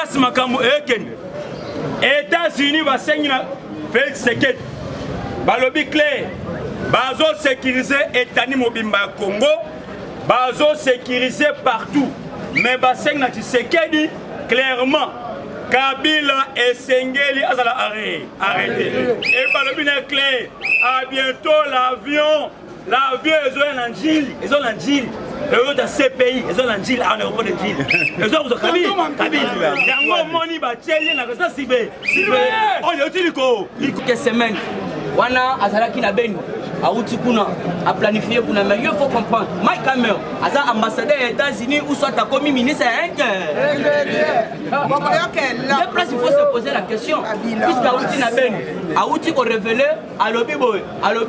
place makambo eken États-Unis va saigner Félix Tshisekedi balobi clair bazo sécuriser Etani Mobimba Congo bazo sécuriser partout mais ba saigner Tshisekedi clairement Kabila et Sengeli azala arrêté et balobi na clair à bientôt l'avion ils ont l'angile. Les autres CPI, ils ont l'angile en Europe de Gilles. Les autres Kabila. Yango moni ba tcheli na resta sibe. Oh yo tiliko. Quelques semaines. Wana azalaki na beni. Auti kuna a planifié kuna mais il faut comprendre. Mike Hammer, aza ambassadeur des États-Unis ou soit commis ministre les places il faut se poser la question. Puisque Auti na beni, Auti ko révélé à lobby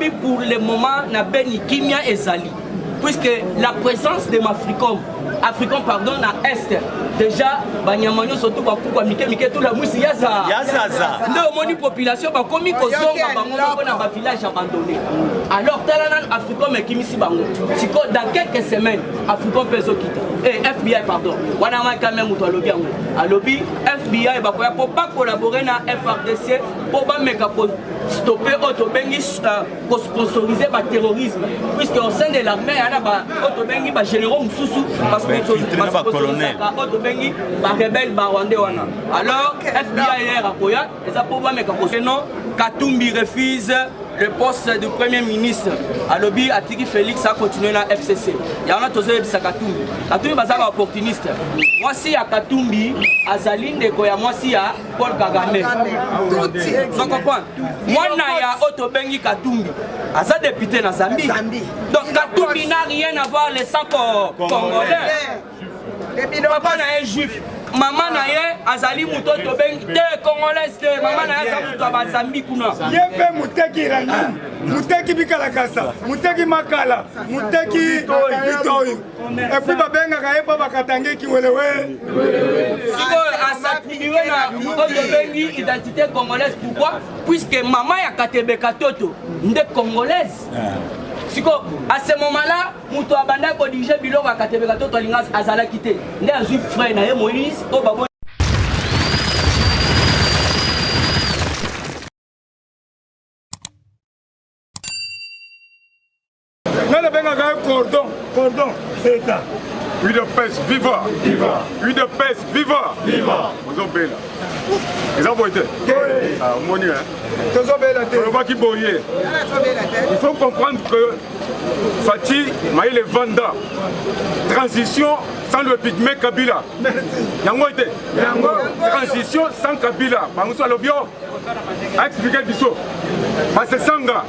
pour le moment na beni Kimia ezali. Puisque la présence de Africain pardon na est déjà banyamanyo surtout bakukwa mike tout la musi yaza ndio moni population ba komi kozonga bango na ba village abandonné alors talanan Africain mais kimisi bango siko dans quelques semaines Africain peso quitter FBI pardon wana ma quand même to lobby yango a lobby FBI ba ko pas collaborer na FRDC pour ba meka ko stopper autobengi ko sponsoriser ba terrorisme puisque au sein de l'armée ana ba autobengi ba généraux mususu parce que colonel autobengi ba rebelle ba rwandais wana alors FBI hier akoya et ça pour ba meka ko non Katumbi refuse le poste du premier ministre à lobby Atiki Félix a continué la FCC. Il y en a tous les Katumbi. Katumbi bazaba opportuniste. Moi si à Katumbi, Azaline de Koya, moi si à Paul Kagame. Vous comprenez? Moi na ya Otobengi Katumbi. Aza député na Zambie. Donc Katumbi n'a rien à voir les 100 Congolais. Papa na un juif. Maman na ye azali mutoto bengi te congolais te maman na ye azamuto abazambi kuna yembe muteki rani muteki bikala kasa muteki makala muteki bitoi et puis babengaka ye po bakatangi kiwelewe siko asatiriwe na mutoto bengi identité congolaise pourquoi puisque maman ya Katebeka Toto nde congolaise. Siko, à ce moment-là, Moutou Abanda ko dirige biloko ya Katebeka Toto alinga azala kité. Nde azui frère na ye Moïse o babo. Nana benga cordon, c'est ça. Lui de pèse, viva. Lui de pèse, viva. Vous avez là. Ils ont voté. Ah, on m'a dit, il faut comprendre que Fati, Maïl et Vanda, transition sans le pygmée Kabila. Transition sans Kabila. Bangousou Alobio a expliqué le biseau. C'est Sanga.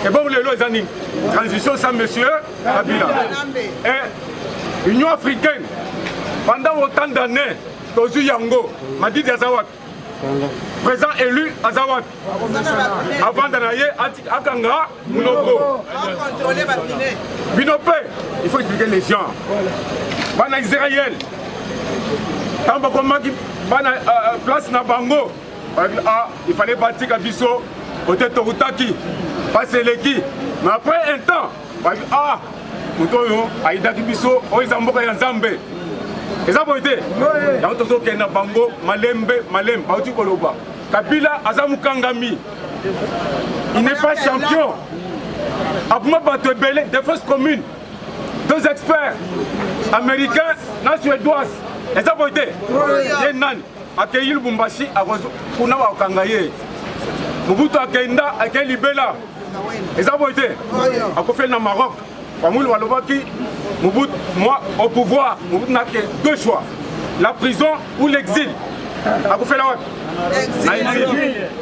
Et bon, les lois années. Transition sans monsieur Kabila. Et Union africaine, pendant autant d'années, Tozu Yango, Madi Azawad, président élu Azawad, avant d'anayer Akanga, Mounoko. Binopé, il faut expliquer les gens. Bana Israël, place na Bango, il fallait bâtir Kabiso, côté Torutaki, passer les qui. Mais après un temps, Moutoyo, Aïdaki Biso, Oizamboka Yanzambe. Et ça pour été, il y a autre chose qui est na Bango, Malembe, Bauti Koloba. Kabila, Azamukangami. Il n'est pas champion. Abuma Batebele, défense commune. 2 experts américains, na suédoise. Et ça pour été, Yenan, accueilli le Bumbashi, Kuna Wakangaye. Mobutu Akenda, accueilli Libela. Et ça pour été, à fait na Maroc. Moi, au pouvoir, Mobutu n'a que 2 choix. La prison ou l'exil. A fait la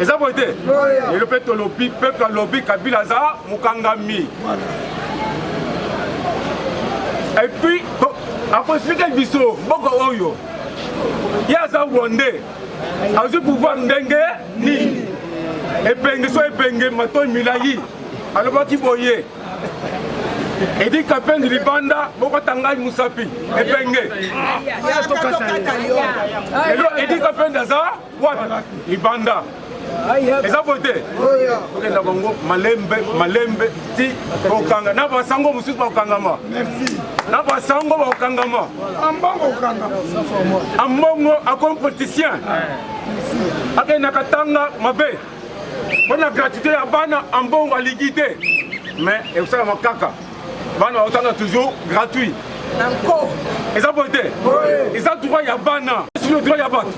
et ça va être. Et le peuple lobby, Kabila Za, Mukangami. Et puis, après expliquer le biseau, Boko Oyo. Il y a ça Wandé. A ce pouvoir Ndengue, ni. Et Penge, soit Penge, Maton Milayi. Alors, qui boye. Et dit qu'après du Libanda, beaucoup Tangai Moussapi, et Penge. Et dit qu'après d'Aza, what Libanda. eza voté okenda kongo malembe ti okanga na basango mosusu bakokangama na basango bakokangama ambongo akomi politicien akendaka tanga mabe mpona gratuité ya bana ambongo aligi te mais ekosalama kaka bana bakotanga toujours gratuit eza voté eza droit ya bana sur le droit ya bato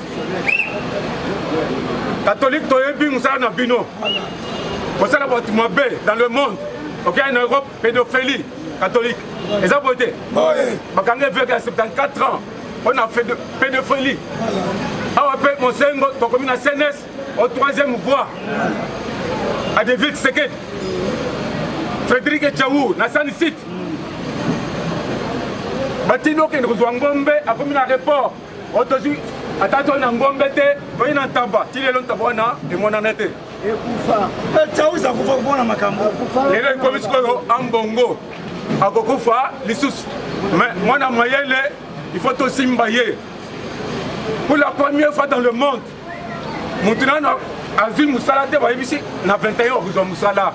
catholique toyebi mosala na bino kosala bato mabe dans le monde okei na Europe pédophilie catholique eza voté bakanga eveke ya 74 ans mpona pédophilie awa mpe mosengo tokomi na CNS au 3e voie à David Tshisekedi Frédéric Tchaou na Sanicite batini okende kozwa ngombe akomi na report otozwi ata toyi na ngombe te toyi na ntaba ti lelo ntaba wana emonana te lelo ekomi sikoyo ambongo akokufa lisusu mais mwana mayele il faut tosimba ye pour la première fois dans le monde mutu nano azwi mosala te bayebisi na 21 okozwa mosala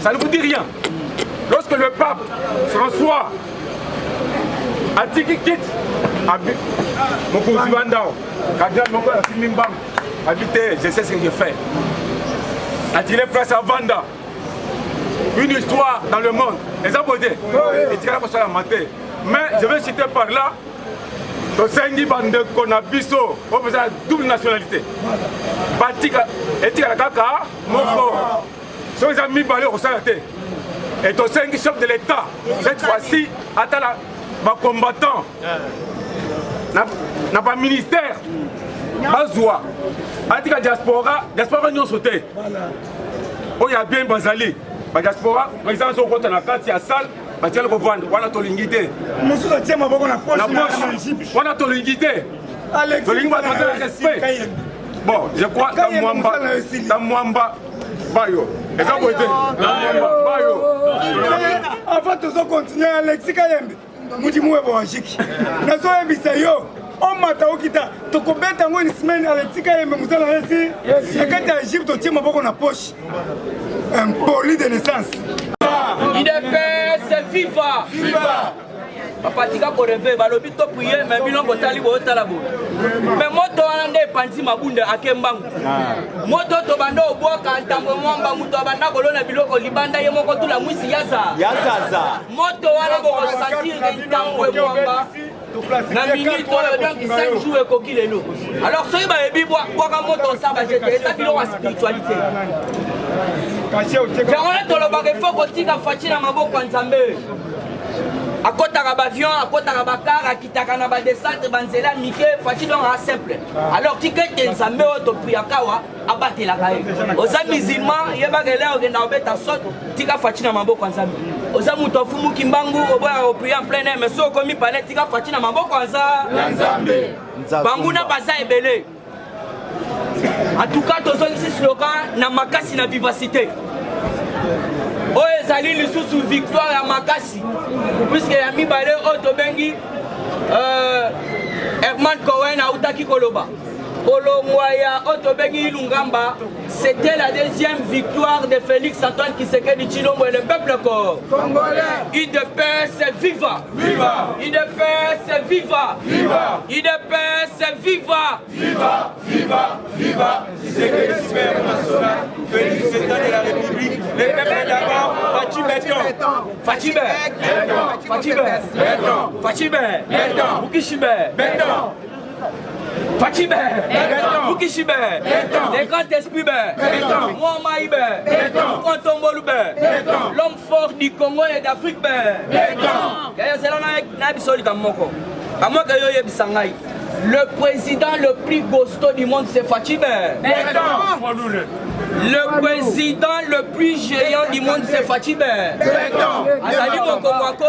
ça ne vous dit rien lorsque le pape François atiki kiti abi mokonzi wa ndao cardinal moko asimi mbangu abi te je sais ce que je fais atile place à Vanda une histoire dans le monde les abodés etikala kosala mate mais je vais citer par là tosengi bandeko na biso opesa double nationalité batika etikala kaka moko soki eza mibale okosala te et tosengi chef de l'état cette fois-ci atala bacombattant na baministère bazwa atika diaspora nyonso te oyo ya bien bazali badiaspora président so okota na kati ya salle batikali kovanda wana tolingi te mosusu atie maboko na poche wana tolingi te tolingi batozala respect bon je crois ta mwamba bayo eza boye te bayo avant tozokontinue Alexis Kayembe mudimu webo wajiki nazoyebisa yo omata okita tokobeta ngo une semaine Alexis Kayembe mosala nesi ekati ya Egypte otie maboko na poche un poli de naissance IDPS viva bapatika koreve balobi to prier mais bino botali botala bo mais moto wana nde epanzi mabunda akembangu moto to banda obwaka ntambo mwamba muto abanda kolona biloko libanda ye moko tula mwisi yaza moto wana bokosentir ntambo mwamba na minute oyo donc 5 jours ekoki lelo alors soki bayebi bwaka moto osamba jete eza biloko ya spiritualité yango nde tolobaka ifo kotika faci na maboko ya nzambe akotaka bavion akotaka bakar akitaka na badesante banzela mike faci donc a simple alors tika ete nzambe oyo topriaka awa abatelaka ye oza musulman yebaka ele okenda kobeta sote tika faci na maboko ya nzambe oza moto afumuki mbangu oboyaka kopria en plein air mais so okomi pale tika faci na maboko ya nzambe banguna baza ebele en tout cas tozongisi slogan na makasi na vivacité oyo ezali lisusu victoire ya makasi puisque ya mibale oyo tobengi Herman Cohen autaki koloba Kolomwaya Otobengi Lungamba, c'était la deuxième victoire de Félix Antoine Tshisekedi Tshilombo et le peuple congolais. IDPS viva! Viva! IDPS viva! Viva! IDPS viva! Viva! Viva! Viva! Tshisekedi super national, Félix Antoine de la République, le peuple d'abord, Fachi Béton, Fachi Béton, Fachi Béton, Fachi Béton, Bukishibe Béton. Fachibe, Bukishibe, les grands esprits, Moamaïbe, Kontombolube, l'homme fort du Congo et d'Afrique. Le président le plus costaud du monde, c'est Fachibe. Le président le plus géant du monde, c'est Fachibe. Azali Mokomwako.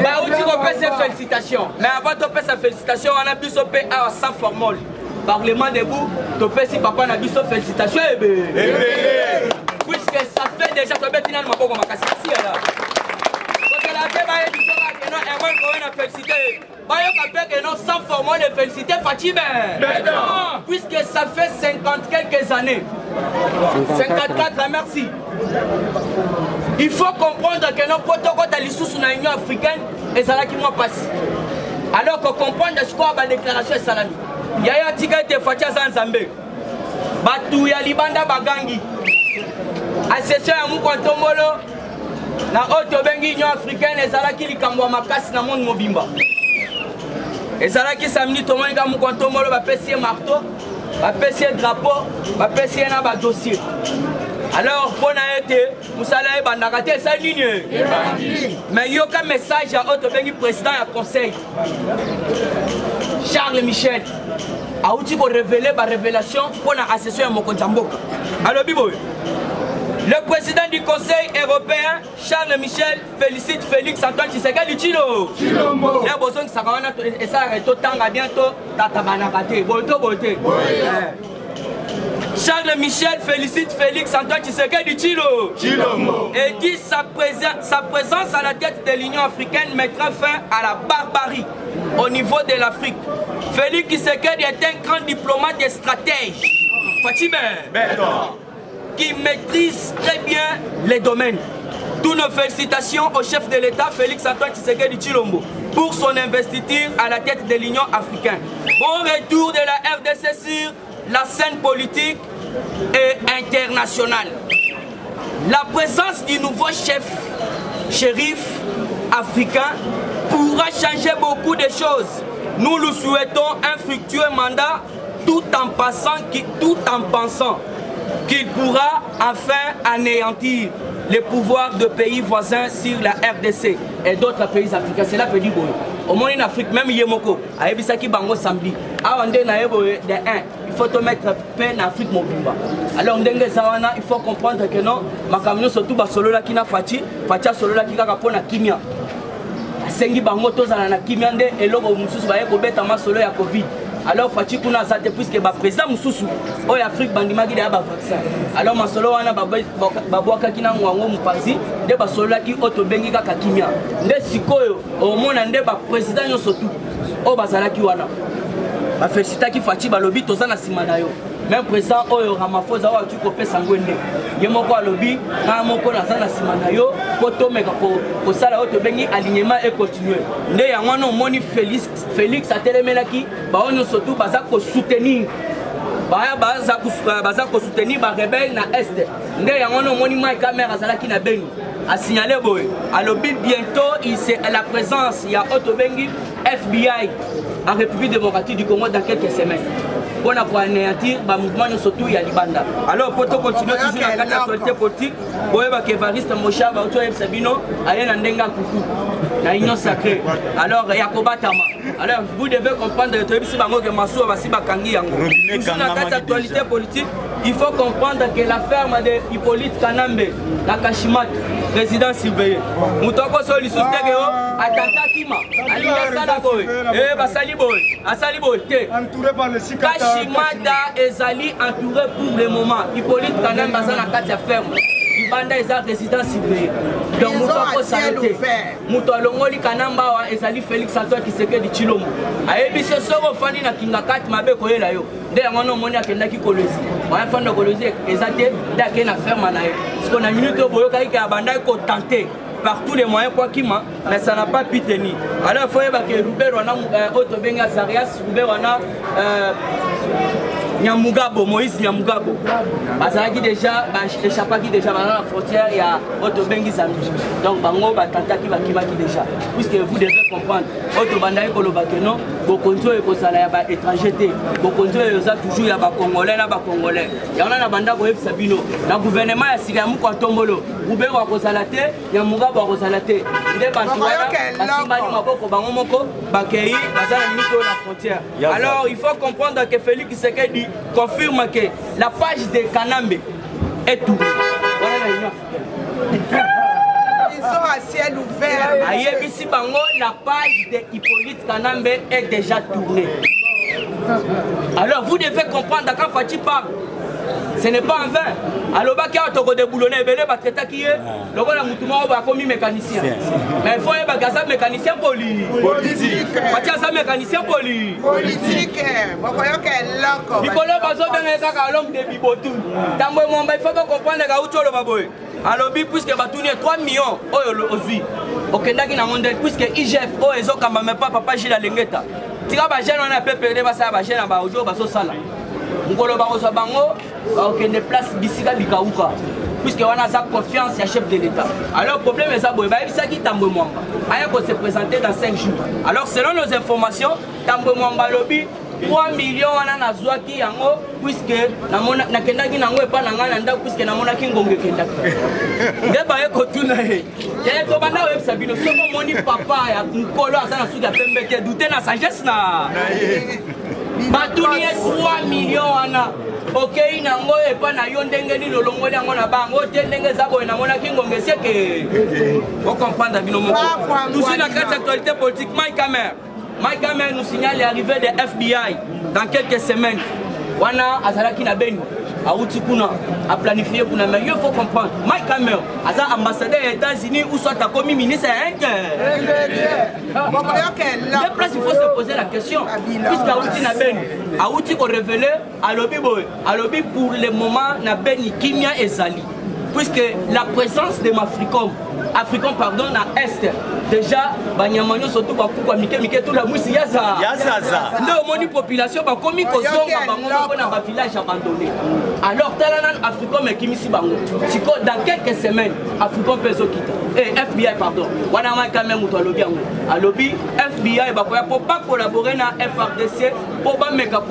Bah, où tu repères ses félicitations. Mais avant de faire ses félicitations, on a pu se payer à 100 formules. Parlement debout, tu peux si papa n'a pu se félicitations. Puisque ça fait déjà que tu as félicité. Sans former les féliciter Fatime. Puisque ça fait 50 quelques années. 54, merci. Il faut comprendre que nos protocoles de l'Union africaine et ça qui m'a passé. Alors qu'on comprend ce qu'on a la déclaration de Salami. Il y a un ticket de Fatia Zanzambe. Batu ya Libanda Bagangi. Assession ya Mukontomolo. Na Oto Bengi Union africaine et ça qui likambwa makasi na monde mobimba. Et ça qui samedi tout le monde a Mukontomolo va pèser marteau, va pèser drapeau, va pèser un dossier. Alors, pour été, vous allez bandagater sa ligne. Mais il y a un message à Oto Bengi président du conseil. Charles Michel a outil pour révéler ma révélation pour la assession à Mokonjamboka. Alors, Bibo. Le président du Conseil européen, Charles Michel, félicite Félix Antoine Tshisekedi Tshilombo. Il y a besoin que ça va et ça arrête autant à bientôt. Charles Michel félicite Félix Antoine Tshisekedi Tshilombo et dit sa présence à la tête de l'Union africaine mettra fin à la barbarie au niveau de l'Afrique. Félix Tshisekedi est un grand diplomate et stratège. Fatime. Qui maîtrise très bien les domaines. Toutes nos félicitations au chef de l'État, Félix Antoine Tshisekedi Tshilombo, pour son investiture à la tête de l'Union africaine. Bon retour de la RDC sur la scène politique et internationale. La présence du nouveau shérif africain pourra changer beaucoup de choses. Nous lui souhaitons un fructueux mandat tout en pensant qu'il pourra enfin anéantir les pouvoirs de pays voisins sur la RDC et d'autres pays africains. Cela veut dire au moins en Afrique, même Yemoko, à Ebisaki Bango Sambi, il faut te mettre paix en Afrique Mobimba. Alors il faut comprendre que non, ma camion surtout solo la kina Fatia solo la kika kapona kimia. Sengi Bango tozala na kimia nde eloko mususu baye kobeta ma solo ya Covid. Alors Fati kuna zate puisque ba président mususu o Afrique bandimaki de ba vaccin. Alors masolo wana babwaka kina ngwango mupazi de ba solo ki Oto Bengi kaka kimia. Nde sikoyo o mona nde ba président nyonso tu o bazalaki wana. Ba félicitaki Fati balobi tozana sima na yo. Même président oyo Ramaphosa wa tu kopesa ngwende. Ye moko alobi na moko na zana sima na yo ko tomeka ko sala Oto Bengi alignement et continuer. Nde yango no moni Félix atelemelaki ba onyo surtout baza ko soutenir baza ko soutenir ba rebelle na est. Nde yango no moni mai caméra zalaki na Beni a signalé boy alobi bientôt il c'est la présence il y a Oto Bengi FBI en République démocratique du Congo dans quelques semaines. Pour anéantir le mouvement surtout il y a Libanda. Alors pour continuer toujours dans la actualité politique, vous voyez que Evariste Mocha va autour de Sabino aller dans Ndenga Coucou, la union sacrée. Alors Yakoba Tama. Alors vous devez comprendre que si Bango que Massou va si Bakangi Yango. Toujours dans la actualité politique, il faut comprendre que la ferme de Hippolyte Kanambe, la Kashimat, résident surveillé. Moutoko Soli Soustego, Atanta Kima, Alia Salaboy, Asaliboy, entouré par le Kashimata ezali entouré pour le moment. Hippolyte Kanambe baza na kati ya ferme. Libanda eza résident surveillé. Donc Moutoko s'arrêter. Muto alongoli Kanamba wa ezali Félix Antoine Tshisekedi Tshilombo. Ayebi se soko fani na kinga kati mabe koyela yo. Nde yango no moni akendaki kolezi. Moya fanda kolezi ezate ndake na ferme na ye. Parce qu'on a minute boyo kai ka banda ko tenter par tous les moyens quoi qui mais ça n'a pas pu tenir. Alors il faut que Robert wana Oto Bengi Azarias Robert wana Nyamugabo, Moïse Nyamugabo. Bazalaki déjà, échappaki déjà dans la frontière, il y a Oto Bengi Zambi. Donc Bango Batantaki Bakimaki déjà. Puisque vous devez comprendre, Oto Bandaï Kolobakeno, Bokonzo et Kosala Yaba étranger, Bokonzo et Oza toujours Yaba Congolais, Naba Congolais. Il y en a Banda Boef Sabino. Dans le gouvernement, il y a Sigamu Kwantombolo. Roubert wa Kosalate, Nyamugabo wa Kosalate. Il est Bantuana, Basimani Maboko Bangomoko, Bakei, Bazana Mito la frontière. Alors il faut comprendre que Félix Tshisekedi confirme que la page de Kanambe est tournée. Voilà la Union africaine. Ils sont à ciel ouvert. Ayebisi Bango, la page de Hippolyte Kanambe est déjà tournée. Alors vous devez comprendre quand Fati parle, Ce n'est pas en vain. Alors, il y a des boulonnais, il y a des qui est. Le rôle de Moutouma va comme mécanicien. Mais il faut un mécanicien politique. Il faut un mécanicien politique. Politique. Il faut l'homme de Bibotou. Il faut pas comprendre que alors, puisque Batouni est 3 millions, puisque IGF, papa Gilles Lengeta. Si on a pu perdre, on a place puisque on a sa confiance à chef de l'État. Alors le problème est ça, c'est qui Tambwe Mwamba a se présenter dans 5 jours. Alors selon nos informations, Tambwe Mwamba lobby 3 millions on a qui yango puisque na kendaki nango epa na ngana nda puisque na mona kingonge kendaki. Ngeba yeko tuna he. Ya to banda web sabino soko moni papa ya nkolo asana suki ya pembe te douter na sagesse na. Batuni 3 millions ana. Ok, nango epa na yo ndenge ni lolongo yango na bango te ndenge zabo na mona kingonge seke. Vous comprendre bino moko. Tout ça dans cette actualité politique Mike Hammer nous signale l'arrivée des FBI dans quelques semaines. Wana azalaki na Beni. Aouti kuna a planifié pour mais il faut comprendre. Mike Hammer, ambassadeur des États-Unis ou soit commis ministre de place, il faut se poser la question. Puisque Aouti na Beni, Aouti ko révélé à lobby pour le moment na Beni Kimia et Zali. Puisque la présence de Africain pardon na Est déjà banyamanyo surtout bakukwa mike tout la musi yaza ndio moni population ba komi kozonga bango na ba village abandonné. Alors talanan Africain mais kimisi bango siko dans quelques semaines Africain peso kita FBI pardon wana ma quand même to lobby yango alobi FBI ba koya pour pas collaborer na FRDC pour ba meka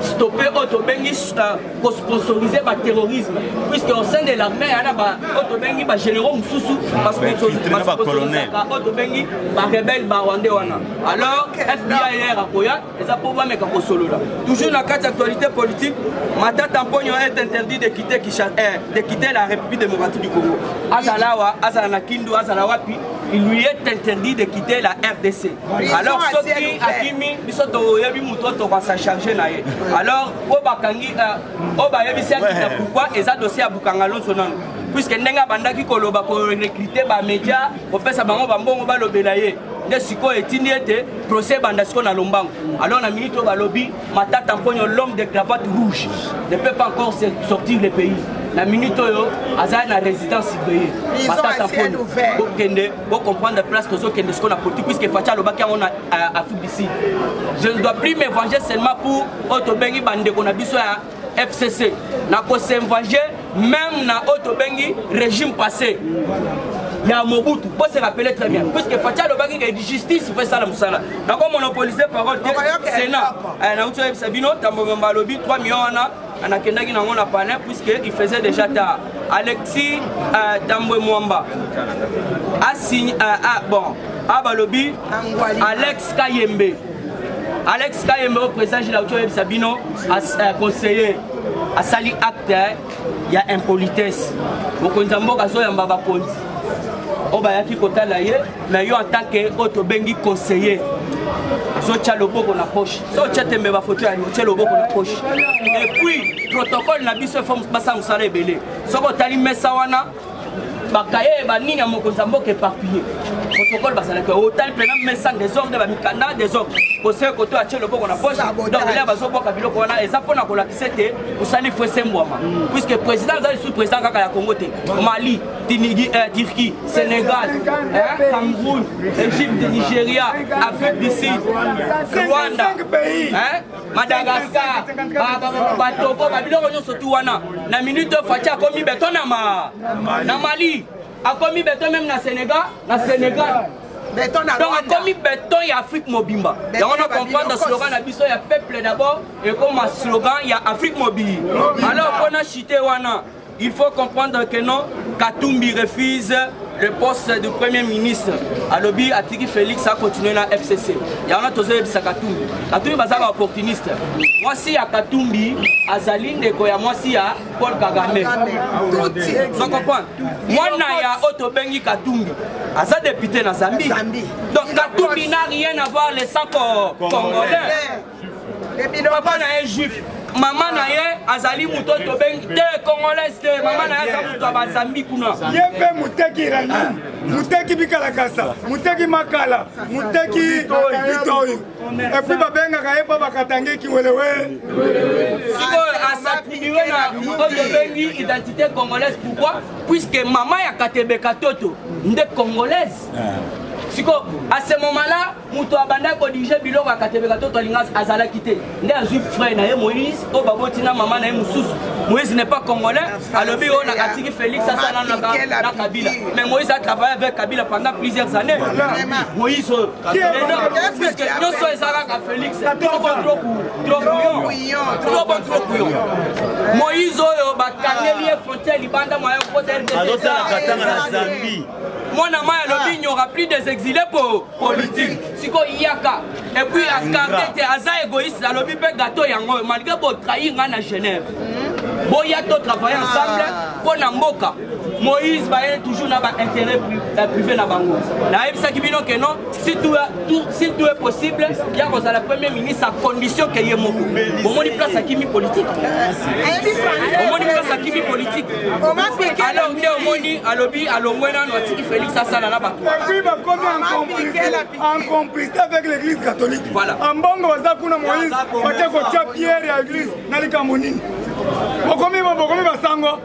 stopper autobengi pour sponsoriser le terrorisme puisque au sein de l'armée il y a ba autobengi ba généraux mususu parce que autobengi ba rebelle ba rwandais wana. Alors FBI hier akoya eza pour ba meka ko solo là toujours dans quatre actualité politique Matata Mponyo est interdit de quitter la République démocratique du Congo. Azalawa azana kindu azala wapi il lui est interdit de quitter la RDC. Alors soki akimi bisoto yebi mutoto va sa charger na ye. Alors obakangi obayebisi akita pourquoi eza dossier à Bukangalo sonano puisque ndenga bandaki koloba ko recruter ba média opesa bango bambongo balobela ye nde siko etindi ete procès bandasiko na lombango. Alors na minute ba lobby Matata Mponyo l'homme de cravate rouge ne peut pas encore sortir le pays. La minute oyo azali na résidence surveillée. Matata Mponyo bokende comprendre place tozo kende siko na politique puisque Facha lobaki on a Afrique d'ici. Je ne dois plus me venger seulement pour autobengi bande ko na biso ya FCC. Na ko s'envenger même na autobengi régime passé. Il y a Mobutu, pour se rappeler très bien. Puisque Fatia Lobaki a dit justice, il fait ça la Moussala. Donc on monopolisé parole du Sénat. On a Sabino, Tambomba Lobby, 3 millions on a Kendagi Nangon a parlé puisqu'il faisait déjà tard. Alexis Tambwe Mwamba a signé, bon, Abalobi, Alex Kayembe. Alex Kayembe, au président de l'autorité Sabino, a conseillé à Sali Acte, il y a impolitesse. Mokonzambo Kazo Yambaba Konzi. Obayaki kota la ye, mais yo en tant que autobengi conseiller. So tcha le boko na poche. So tcha tembe ba photo ya tcha le boko na poche. Et puis protocole na biso forme basa musala ebele. So ko tali mesa wana bakaye ba nini mokonzambo ke éparpillé. Protocole basala que hôtel pena mesa des hommes de ba mikanda des hommes. Conseil koto a tcha le boko na poche. Donc là bazo boka biloko wana eza pona ko la kisete usali fwese mbwama. Puisque président za sous président kaka ya Congo te. Mali, Turquie, Sénégal, Cameroun, Égypte, Nigeria, Afrique du Sud, Rwanda, Madagascar, Batoko, Babylone, surtout wana. Na minute Fatia a commis béton na Mali, a commis béton même na Sénégal, donc a commis béton il y a Afrique Mobimba. Et on a compris dans le slogan il y a peuple d'abord et comme un slogan il y a Afrique Mobile. Alors on a cité wana. Il faut comprendre que non, Katumbi refuse le poste du Premier ministre. Alobi Atiki Félix a continué la FCC. Il y en a tous les Katumbi. Katumbi est opportuniste. Moi si à Katumbi, Azaline de Koya, moi si à Paul Kagame. Vous comprenez? Moi il y a Otobengi Katumbi. Aza député dans Zambie. Donc Katumbi n'a rien à voir les 100 Congolais. Papa n'a un juif. Maman na ye azali mutoto ben te congolais te maman na ye za muto abazambi kuna Yepe muteki iranian muteki bikalakasa muteki makala muteki bitoyo et puis babengaka ye mpo bakatange kiwelewele sikoyo asatiriwe na oyo bengi identité congolaise. Pourquoi? Puisque maman ya Katebeka Toto nde congolaise. Siko à ce moment-là muto abanda ko dirige biloko ya Katebeka Toto alinga azala kité nde azui frère na ye Moïse o babotina maman na ye mususu. Moïse n'est pas congolais, alobi on a katiki Félix Asala na Kabila. Mais Moïse a travaillé avec Kabila pendant plusieurs années. Moïse puisque nous sommes ezalaka Félix trop bon. Moïse oyo bakangeli ye frontière libanda moyen côté RDC. Mwana maya lobi il n'y aura plus des exilés politiques. Siko yaka et puis akangete aza égoïste alobi pe gâteau yango malgré bo trahir na Genève. Boya to travailler ensemble pour na mboka. Moïse va toujours na ba intérêt privé na bango. Na ebisa kibino que non si tout est possible, il y a la premier ministre à condition que y ait moko. Bon moni place à kimi politique. Bon moni place à kimi politique. Alors on moni alobi alongwena no atiki Félix Asala na bato. Et puis en complicité avec l'église catholique. Voilà. En bongo baza kuna Moïse bate ko tia Pierre ya église na likamoni. Bokomi basango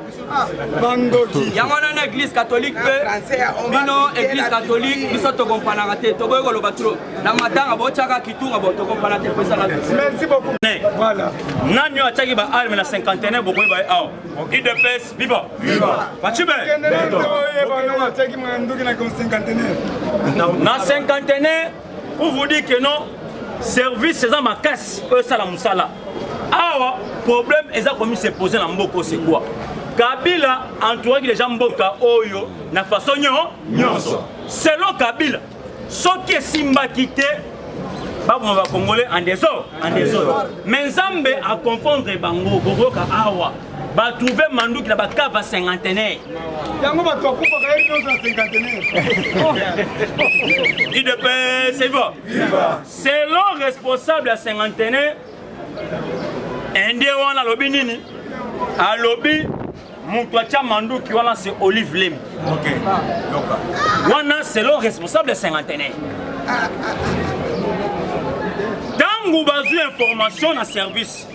bandoki. Yango na église catholique pe bino église catholique biso to comprendre te to boyeko lo batro na matanga bochaka kitunga bo to comprendre te pesa la. Merci beaucoup. Voilà. Nani a tagi ba arme na 50e bokoy ba aw. Qui de pes viva. Viva. Pachibe. Na 50e pour vous dire que non service c'est ma casse ça la musala. Awa problème eza comme se poser na mboko c'est quoi? Kabila entouré les gens mboka oyo na façon nyonso. Selon Kabila, ce qui est simba quitté ba on va congolais en désordre. Mais Nzambe a confondre bango boboka awa ba trouver manduki na ba cave cinquantenaire. Yango ba to kupa ka eri na cinquantenaire. Il de paix c'est bon. Selon responsable à cinquantenaire Ende wana lobi nini? A lobi Moutouacha Manduki wana c'est Olive Lem. OK. Wana c'est le responsable cinquantenaire. Dans vous avez information dans service.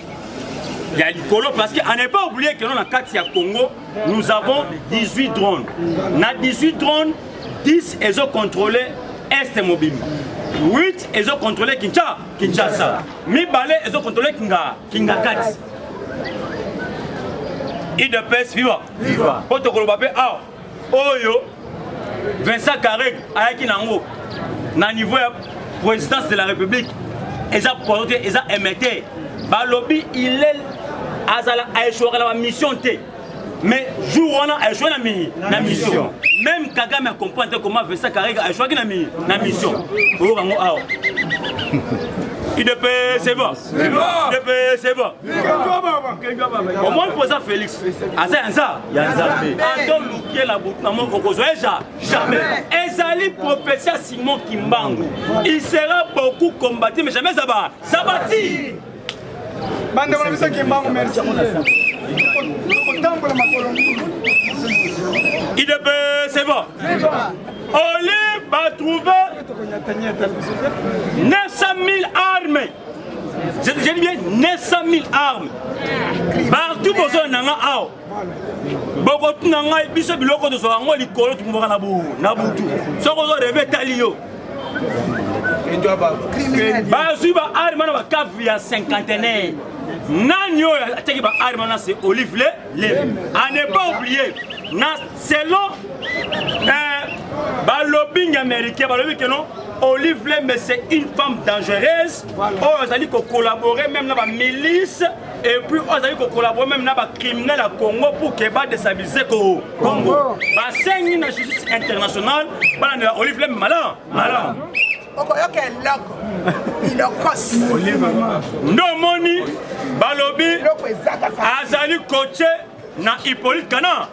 Il y a l'icolo parce qu'on n'est pas oublié que dans la carte Congo, nous avons 18 drones. Dans 18 drones, 10 ils ont contrôlé Est mobile. 8 ils ont contrôlé Kinshasa. Mi balé ils ont contrôlé Kingakati. IDPS viva. Protocole Babé ah. Oyo Vincent Carré ayaki nango na niveau ya présidence de la République. Ils ont porté, ils ont émetté. Balobi il est azala a échoué la mission T. Mais jour on a échoué la mission. Même Kagame comprend comment Vincent Carré a échoué la mission. Oh bango ah. IDP c'est bon. IDP c'est bon. Au moins pour ça Félix. Aza Yanzambe. Ando lukier la boucle na mon okozoe jamais. Ezali professeur Simon Kimbangu. Il sera beaucoup combattu mais jamais sabati. Bande mon monsieur Kimbangu merci. IDP c'est bon. Oli va trouver 900 000 armes. Je dis bien 900 000 armes. Partout besoin d'un ao. Beaucoup n'anga biso biloko de so ngo likolo tu mboka na butu. Soko zo rebe talio. Bazu ba arme na ba kavu ya cinquantenaire. Nanyo ateki ba arme na c'est Olive Lem. À ne pas oublier. Na selon lobbying américain, que non, Olive Lem c'est une femme dangereuse. Oh, ils allaient collaborer même dans la milice et puis ils allaient collaborer même dans les criminels à Congo pour qu'ils va déstabiliser Congo. Bah c'est une justice internationale. Bah Olive Lem malin. No money, balobi, azali coaché. Na Hippolyte Kana.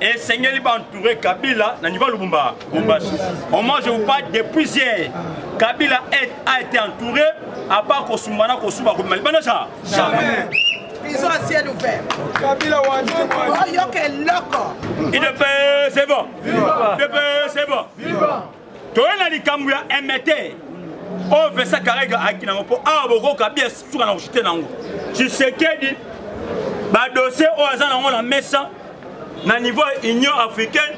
Et Seigneur va entourer Kabila na niveau Lubumba. Au moins je vous parle depuis hier. Kabila a été entouré, à part Kosumbana, Kosuba, Kosumbana, jamais. Prison à ciel ouvert. Kabila c'est bon. C'est bon. Toi, tu as MT. On fait ça carré à Kinampo. Ah, bon, Kabila, sur la rochette. Tu sais qu'il dit, dossier au hasard, on a mis ça, na niveau Union africaine,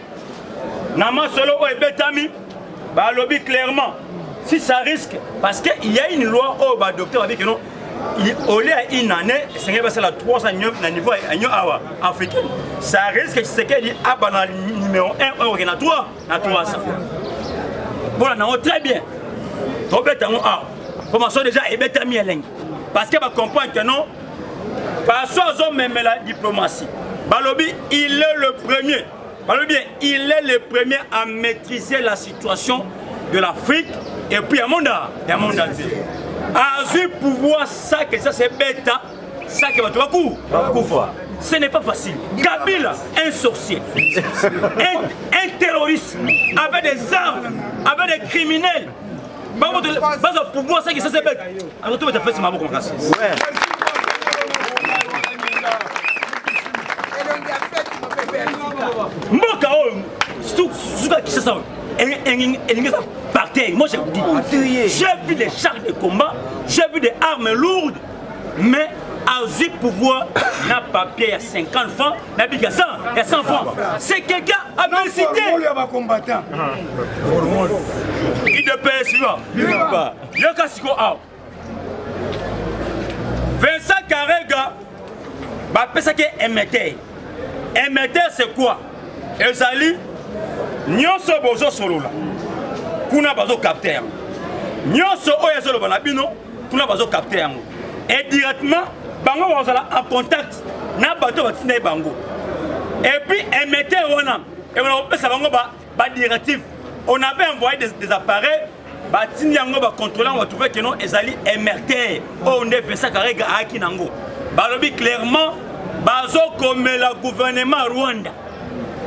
na ma solo au Betami, lobby clairement. Si ça risque, parce qu'il y a une loi au docteur avec nous. Au lieu d'une année, c'est la 300 à niveau africain. Ça risque que c'est qu'il y a numéro 1, on a 300. Voilà, on très bien. Trop bête, commençons déjà à bête à parce que va comprendre que non, parce que même la diplomatie. Balobi, il est le premier. Balobi, il est le premier à maîtriser la situation de l'Afrique et puis à monde entier. A pouvoir ça que ça c'est bête, ça que va coup. Ce n'est pas facile. Kabila, un sorcier, un terroriste, avec des armes, avec des criminels. Pas de pouvoir ça que ça c'est bête. Alors tu vas te faire ce mabou comme ça. Mboka moi j'ai vu des chars de combat, j'ai vu des armes lourdes, mais à pouvoir n'a papier il y a 50 francs, n'a plus qu'à 100, il y a 100 francs. C'est quelqu'un à me citer. Il de paix suivant. Yokasiko out. Vincent Karega, ça qui est MT. MT c'est quoi? Ezali, nyonso bozo solo là. Kuna bazo capter. Nyonso oyezolo banabino, kuna bazo capter. Et directement, bango bazala en contact na bato batina bango. Et puis MT wana, et on a ça bango ba directif. On avait envoyé des appareils, ba tini yango ba contrôler, on va trouver que non ezali MRT. On est fait ça Karega aki nango. Balobi clairement bazo comme le gouvernement Rwanda.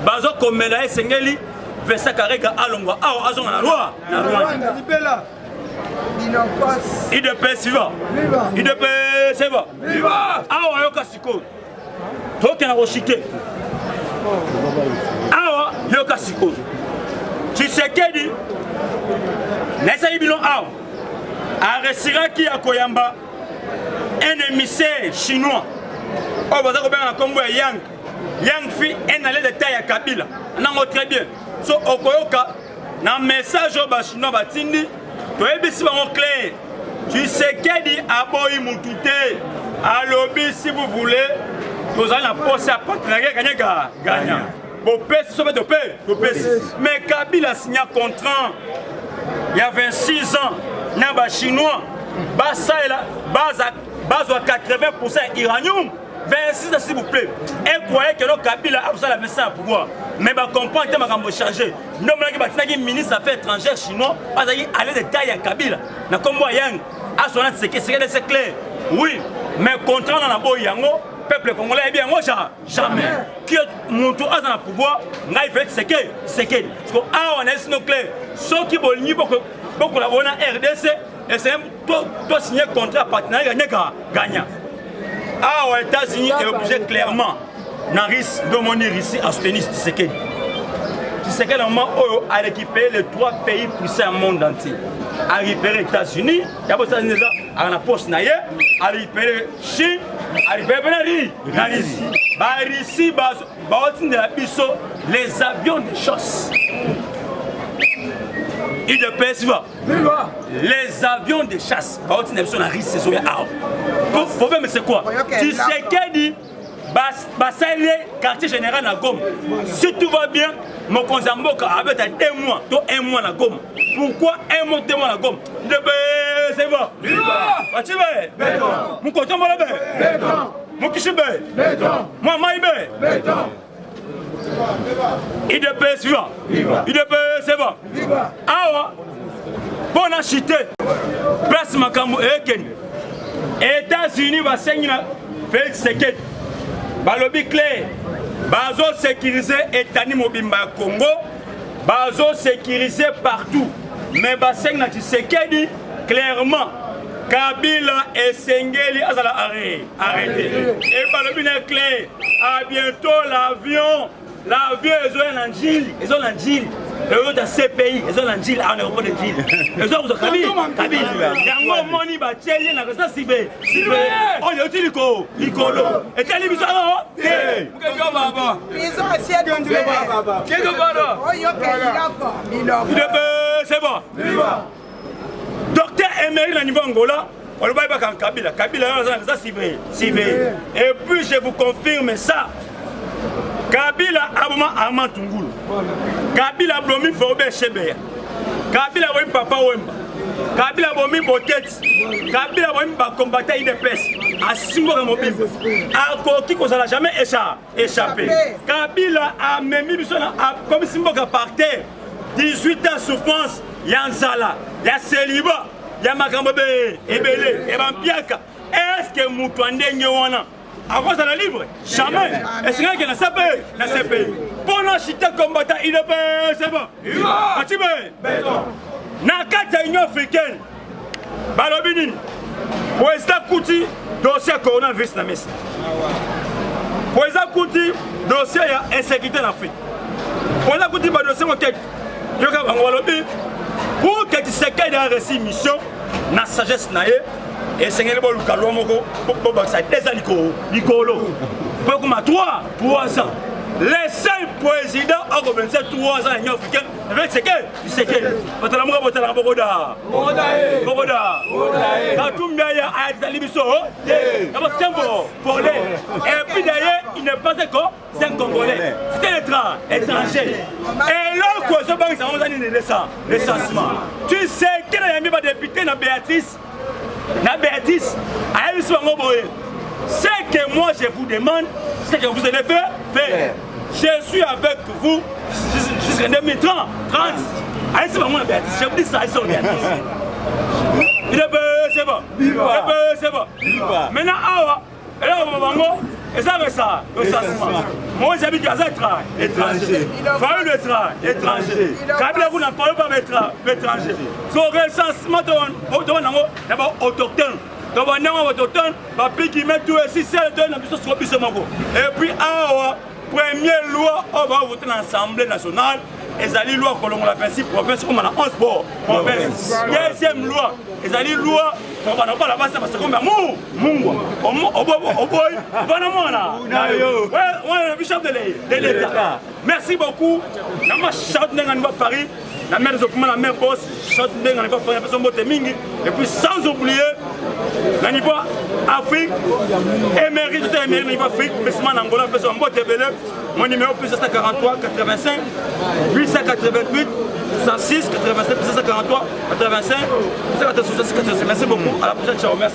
Bazo comme la Sengeli Vesa Karega Alongwa a azonga na loi na Rwanda libela IDP suivant IDP c'est bon viva awa yoka siko toke na rochike awa yoka siko Tshisekedi nesa ibino awa aresiraki ya koyamba un émissaire chinois oh baza ko benga na kombo ya Yang Fi un allé de taille à Kabila. Non, très bien. So, Okoyoka, dans le message au Bachino Batindi, tu es bien clair. Tu sais qu'il dit Aboyi Moutouté, à lobby si vous voulez, vous allez la poste à partenariat gagnant. Bon, pèse, ça va de paix. Mais Kabila a signé un contrat il y a 26 ans, dans le chinois, base à 80% iranium. 26 ans s'il vous plaît. Et croyez que le Kabila a besoin de ça à pouvoir. Mais bah comprendre que ma changer. Non mais le ministre des Affaires étrangères chinois a aller de taille à Kabila. Na combo yang a son c'est clair. Oui, mais contrat dans la boy yango peuple congolais est bien moi jamais. Qui mon tour a dans le pouvoir, n'a fait c'est que parce que on est no clair. Ceux qui veulent ni beaucoup la bonne RDC et c'est toi signer contrat partenariat gagnant. Ah, aux États-Unis est obligé clairement, Naris, de monter ici à soutenir Tshisekedi. Tshisekedi, a récupéré les 3 pays puissants du monde entier. A récupéré les États-Unis, il y a besoin de à la poste, a récupéré Chine, a récupéré la Russie, les avions de chasse. Il de paix, les avions de chasse. Le problème c'est quoi? Tshisekedi le quartier général à Goma. Si tout va bien, mon Konzamboka avec 1 mois, 1 mois à Goma. Pourquoi 1 mois, 2 mois à Goma? C'est bon. Mon coton mon Kishibe, mon Maïbe. Il de paix suivant. Il de paix c'est bon. Ah bon acheter. Place Makambo Eken. États-Unis va saigner Félix Tshisekedi. Balobi clair. Bazo sécuriser Etani Mobimba Congo. Bazo sécuriser partout. mais baseng na Tshisekedi clairement Kabila et Sengeli azala arrêté. Et balobi na clair, à bientôt l'avion ils ont un Gilles, ils ont un Gilles. Les autres CPI, ils ont un Gilles, on n'a pas de Gilles. Les autres ont Kabila. Yango moni ba tcheli na resta sibe. On est au Licolo. Et tali biso non? Prison assiette ouverte. C'est bon. Docteur Emery na niveau Angola, on le voit pas comme Kabila. Kabila ça civé. Et puis je vous confirme ça. Kabila aboma Armand Tungulu. Kabila blomi Fobe Chebeya. Kabila bomi Papa Wemba. Kabila bomi Botet. Kabila bomi ba combattant IDPS. Asimbo mobile. Akoki ko ça n'a jamais échappé. Kabila a memi biso na comme simbo ka par terre. 18 ans souffrance, Yanzala, ya célibat, ya makambo ebele, ebampiaka. Est-ce que Moutouande Nyewana avant ça la libre? Jamais. Est-ce qu'il y a na CPI? Pour nous chita combattant, il est c'est bon. Atibé. Na kata Union africaine. Balobini. Président Kouti dossier coronavirus na messe. Président Kouti dossier ya insécurité en Afrique. Président Kouti ba dossier enquête. Pour que tu sais qu'il y a reçu mission, na sagesse nae, et c'est un peu le calme pour ça des Nicolo. Pour comme 3 ans. Les 5 présidents ont 27 3 ans en Africain avec ce qu'elle, tu sais qu'elle. Bogoda. Katumbiaya a été libiso. Et puis d'ailleurs, il n'est pas c'est un Congolais. C'était l'étranger. Et là, quoi, ce banque, ça va donner des sentiments. Tu sais qu'il y a mis ma députée, na Béatrice, à elle, ce que moi je vous demande, c'est que vous allez faire. Je suis avec vous jusqu'en 2030. Allez, c'est pas moi, Béatrice. Je vous dis ça, ils sont Béatrice. C'est bon. Maintenant, et là, on va et ça va ça. Moi, j'habite à Zatra, étranger. Faïu étranger. Kabila, vous n'en parlez pas étranger. Son recensement, d'abord autochtone. Donc, on a autochtone, papi qui met tout ici, c'est le et puis, première loi, on va voter dans l'Assemblée nationale. Et ça dit loi que la principe province comme on a 11 provinces. Deuxième loi, et ça dit loi on va pas la base parce que comme l'État. Merci beaucoup. On chante dans Paris. La mère de la mère boss chante dans Paris et puis sans oublier la niveau Afrique émérite de niveau Afrique spécialement Angola parce que mon numéro plus 743 85 888 106 87 743 85 766. Merci beaucoup, à la prochaine, ciao, merci.